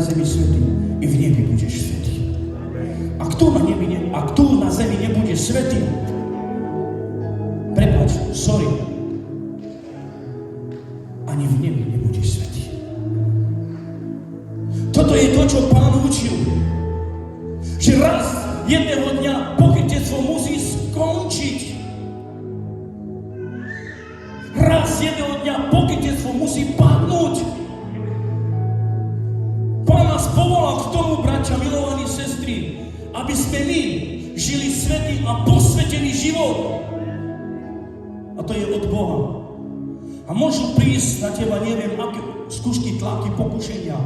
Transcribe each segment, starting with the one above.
zemi svätý, i v nebi budeš svätý. A kto na zemi nebude svätý, prepáč, sorry, ani v nebi nebudeš svätý. Toto je to, čo Pán učil. Že raz jedného dňa pokrytectvo musí skončiť. Raz jedného dňa pokrytectvo musí padnúť. Pán nás povolal k tomu, bratia, milovaní sestry, aby sme my žili svätý a posvätený život. A to je od Boha. A môžu prísť na teba, neviem, aké skúšky, tlaky, pokušenia.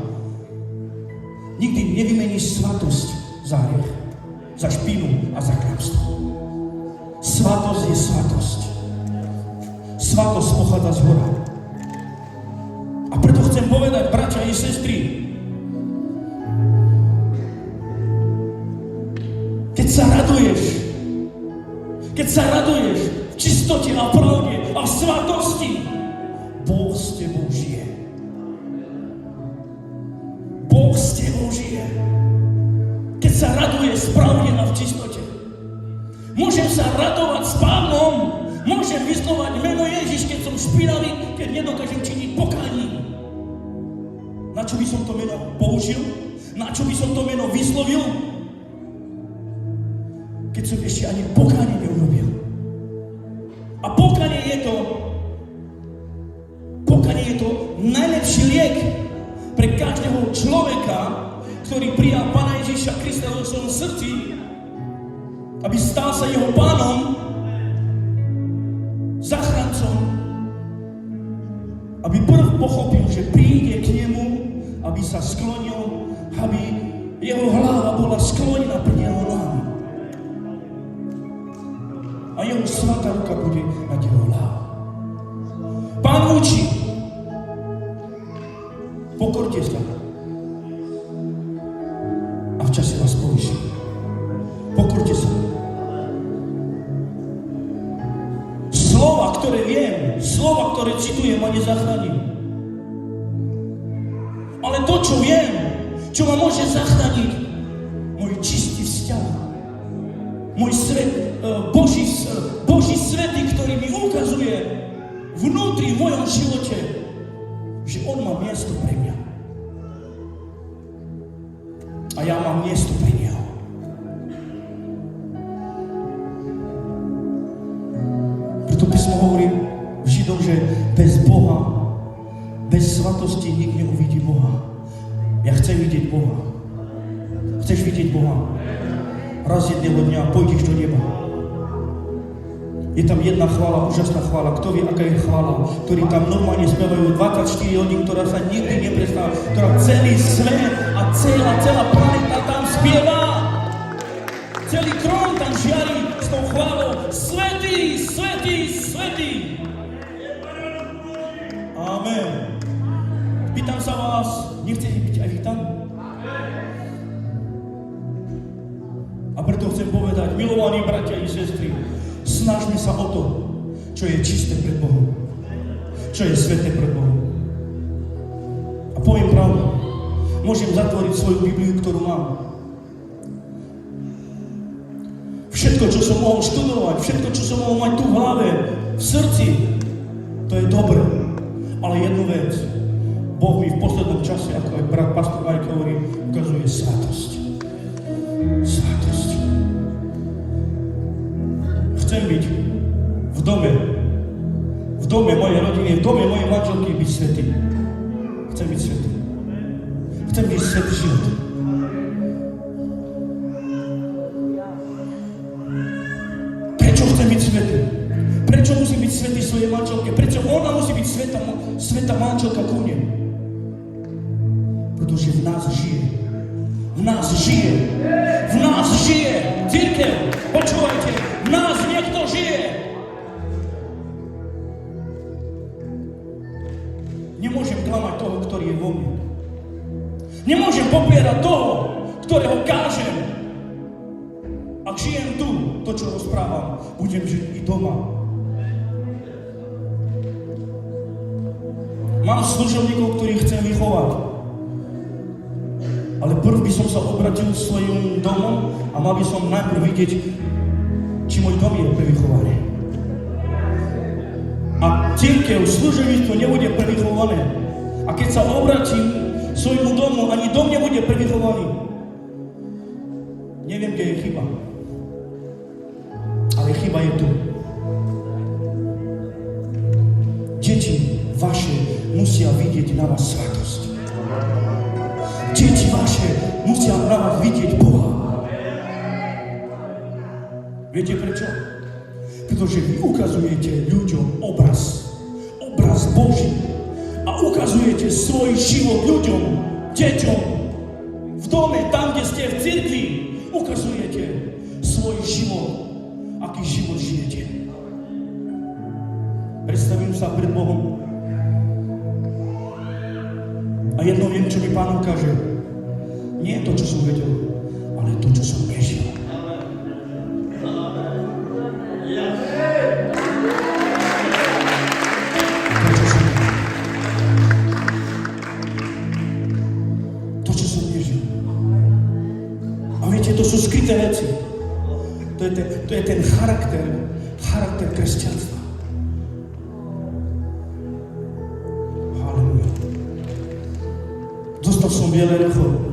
Nikdy nevymeníš svatosť za hriech, za špínu a za klamstvo. Svatosť je svatosť. Svatosť pochádza z hora. A preto chcem povedať, bratia i sestry, keď sa raduješ v čistote a pravde a v svatosti, Boh s tebou žije. Boh s tebou žije. Keď sa raduješ správne a v čistote. Môžem sa radovať s Pánom, môžem vyslovať meno Ježiš, keď som špinavý, keď nedokážem činiť pokánie. Na čo by som to meno použil? Na čo by som to meno vyslovil? Keď som ešte ani pokánie neurobil. A pokánie je to najlepší liek pre každého človeka, ktorý prijal Pána Ježiša Krista vo svojom srdci, aby stal sa jeho pánom, zachrancom, aby prv pochopil, že príde k nemu, aby sa sklonil, aby jeho hlava bola sklonená pred jeho nohami. A jeho svatá ruka bude nad jeho hlavou. Pán učí, pokorte sa a v čase vás povýšim. Pokorte sa. Slova, ktoré viem, slova, ktoré citujem, ma nezachránim. Ale to, čo viem, čo ma môže zachrániť, môj čistý vzťah, môj svet, Boží svätý, ktorý mi ukazuje vnútri v mojom živote, že On má miesto pre mňa. A ja mám miesto pre Neho. Preto písmo hovorí v Židom, že bez Boha, bez svatosti nik neuvidí Boha. Ja chcem vidieť Boha. Chceš vidieť Boha? Raz jedného dňa pôjdeš do neba. Je tam jedna chvála, úžasná chvála. Kto vie, aká je chvála? Ktorí tam normálne spievajú 24 hodín, ktorá sa nikdy neprestáva, ktorá celý svet a celá planeta tam spieva. Celý krón tam žiari s tou chválou. Svätý, svätý, svätý. Amen. Pýtam sa vás, nechcete byť aj vy tam? A preto chcem povedať, milovaní bratia i sestry, snažme sa o to, čo je čisté pred Bohom, čo je sväté pred Bohom. A poviem pravdu, môžem zatvoriť svoju Bibliu, ktorú mám. Všetko, čo som mohol študovať, všetko, čo som mohol mať tu v hlave, v srdci, to je dobré. Ale jednu vec, Boh mi v poslednom čase, ako aj brat pastor Marek hovorí, ukazuje svatosť. Svatosť. Chcem byť v dome mojej rodiny, v dome mojej manželky byť svätý. Chcem byť svätý. Chcem byť svätý život. Prečo chcem byť svätý? Prečo musím byť svätý svojej manželke? Prečo ona musí byť svätá manželka ku mne? Pretože v nás žije. V nás žije. V nás žije. Cirkev, počúvajte, v nás niekto žije. Nemôžem klamať toho, ktorý je vo mne. Nemôžem popierať toho, ktorého kážem. Ak žijem tu, to, čo rozprávam, budem žiť i doma. Mám služobníkov, ktorých chcem vychovať. Ale prv by som sa obratil svojim domom a mal by som najprv vidieť, či môj dom je prevychovaný. A cirkev, služebníctvo nebude prevychované. A keď sa obratím svojmu domu, ani dom nebude prevychovaný. Neviem, kde je chyba. Ale chyba je tu. Deti vaše musia vidieť na vás svatosť. Deti vaše musia na vás vidieť Boha. Viete prečo? Pretože vy ukazujete ľuďom obraz Boží a ukazujete svoj život ľuďom, deťom, v dome, tam, kde ste v cirkvi, ukazujete svoj život, aký život žijete. Predstavím sa pred Bohom a jedno viem, čo mi Pán ukáže. Nie to, čo som vedel, ale to, čo som nežil. To sú skryté veci. To je ten charakter kresťanstva. Halleluja. Dostal som biele rucho.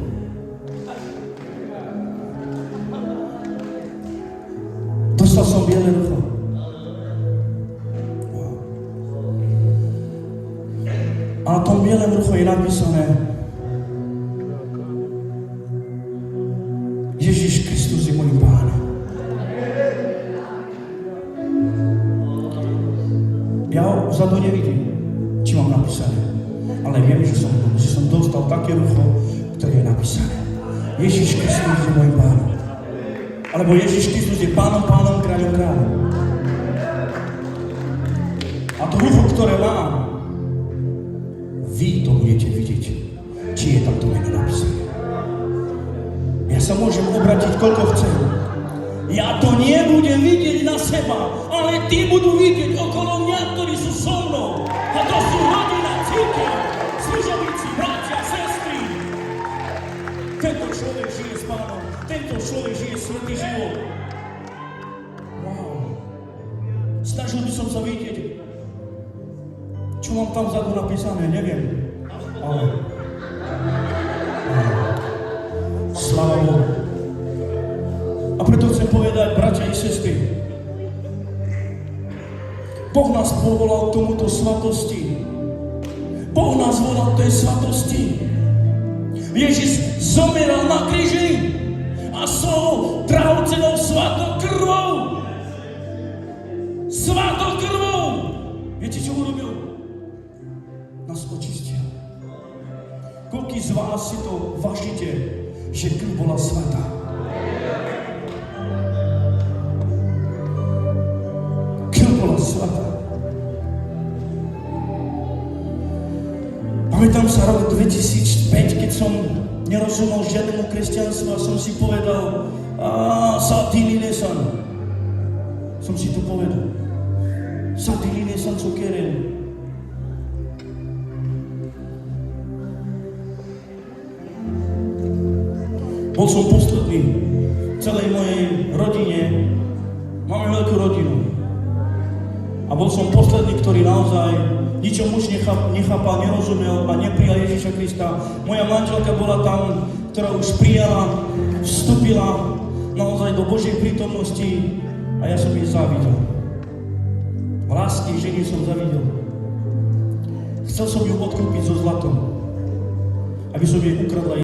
A na tom bielém ruchu je napísané: Ježíš Kristus je môj Pán. Ja ho vzadu nevidím, či mám napísané, ale viem, že som dostal také rucho, ktoré je napísané: Ježíš Kristus je môj Pán. Alebo Ježíš Kristus je Pánom, Kráľom, Kráľom. A to rucho, ktoré mám, vy to budete vidieť, či je tam to meno napísané. Ja sa môžem obratiť, koľko chcem. Ja to nebudem vidieť na seba, ale tí budú vidieť okolo mňa, ktorí sú so mnou. A to sú rodina, cirkev, služobníci, bratia, sestry. Tento človek žije s Pánom. Tento človek žije svätý život. Wow. Snažil by som sa vidieť, čo mám tam vzadu napísané, neviem. Ale sláva Bohu. A preto chcem povedať, bratia i sestry, Boh nás povolal k tomuto svatosti. Boh nás volal k tej svatosti. Ježiš zomeral na kríži a svojou drahocennou svatou krvou. Svatou krvou. Viete, čo urobil? Nás očistil. Koľký z vás si to vážite, že krv bola svatá? Krv bola svatá. Pamätám sa rok 2005, keď som nerozumel žiadnemu kresťanstvu a som si povedal: Satili nesan. Som si to povedal. Satili nesan cukeren. Bol som posledný v celej mojej rodine. Máme veľkú rodinu. A bol som posledný, ktorý naozaj ničom už nechápal, nerozumel a neprijal Ježiša Krista. Moja manželka bola tam, ktorá už prijala, vstúpila naozaj do Božej prítomnosti a ja som jej závidel. Lásky ženy som závidel. Chcel som ju odkúpiť so zlatom, aby som jej ukradla